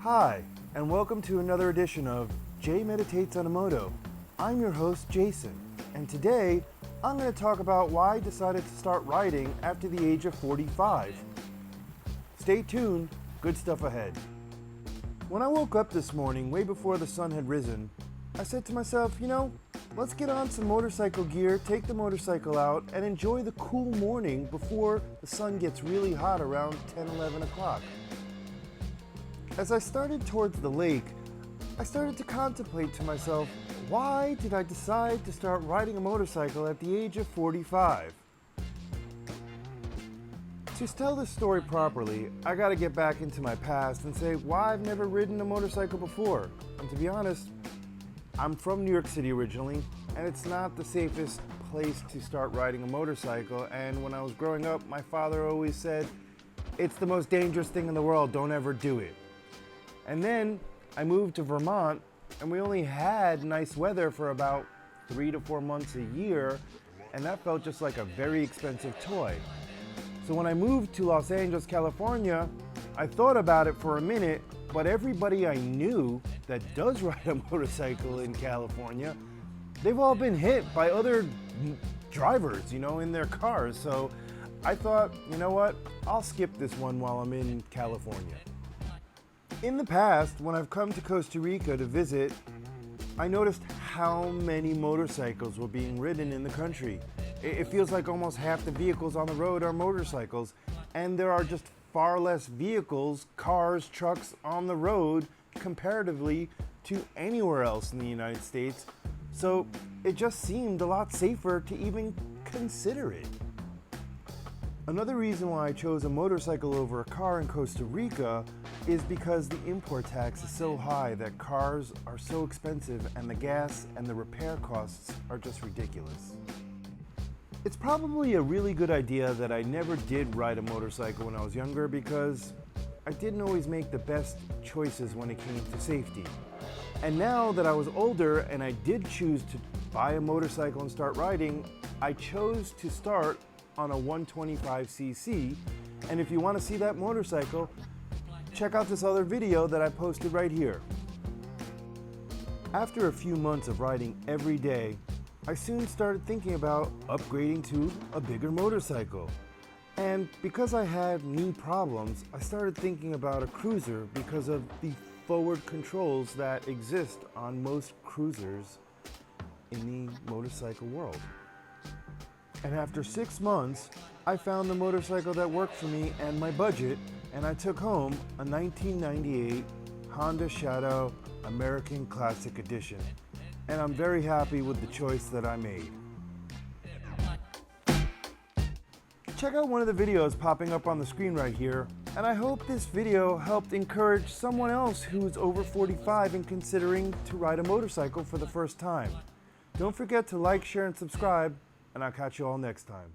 Hi, and welcome to another edition of Jay Meditates on a Moto. I'm your host, Jason, and today I'm going to talk about why I decided to start riding after the age of 45. Stay tuned, good stuff ahead. When I woke up this morning, way before the sun had risen, I said to myself, let's get on some motorcycle gear, take the motorcycle out, and enjoy the cool morning before the sun gets really hot around 10, 11 o'clock. As I started towards the lake, I started to contemplate to myself, why did I decide to start riding a motorcycle at the age of 45? To tell this story properly, I gotta get back into my past and say why I've never ridden a motorcycle before. And to be honest, I'm from New York City originally, and it's not the safest place to start riding a motorcycle. And when I was growing up, my father always said, it's the most dangerous thing in the world, don't ever do it. And then I moved to Vermont, and we only had nice weather for about 3 to 4 months a year, and that felt just like a very expensive toy. So when I moved to Los Angeles, California, I thought about it for a minute, but everybody I knew that does ride a motorcycle in California, they've all been hit by other drivers, in their cars. So I thought, you know what, I'll skip this one while I'm in California. In the past, when I've come to Costa Rica to visit, I noticed how many motorcycles were being ridden in the country. It feels like almost half the vehicles on the road are motorcycles, and there are just far less vehicles, cars, trucks on the road comparatively to anywhere else in the United States. So it just seemed a lot safer to even consider it. Another reason why I chose a motorcycle over a car in Costa Rica is because the import tax is so high that cars are so expensive and the gas and the repair costs are just ridiculous. It's probably a really good idea that I never did ride a motorcycle when I was younger because I didn't always make the best choices when it came to safety. And now that I was older and I did choose to buy a motorcycle and start riding, I chose to start on a 125cc, and if you want to see that motorcycle, check out this other video that I posted right here. After a few months of riding every day, I soon started thinking about upgrading to a bigger motorcycle. And because I had knee problems, I started thinking about a cruiser because of the forward controls that exist on most cruisers in the motorcycle world. And after 6 months, I found the motorcycle that worked for me and my budget, and I took home a 1998 Honda Shadow American Classic Edition. And I'm very happy with the choice that I made. Check out one of the videos popping up on the screen right here, and I hope this video helped encourage someone else who's over 45 and considering to ride a motorcycle for the first time. Don't forget to like, share, and subscribe, and I'll catch you all next time.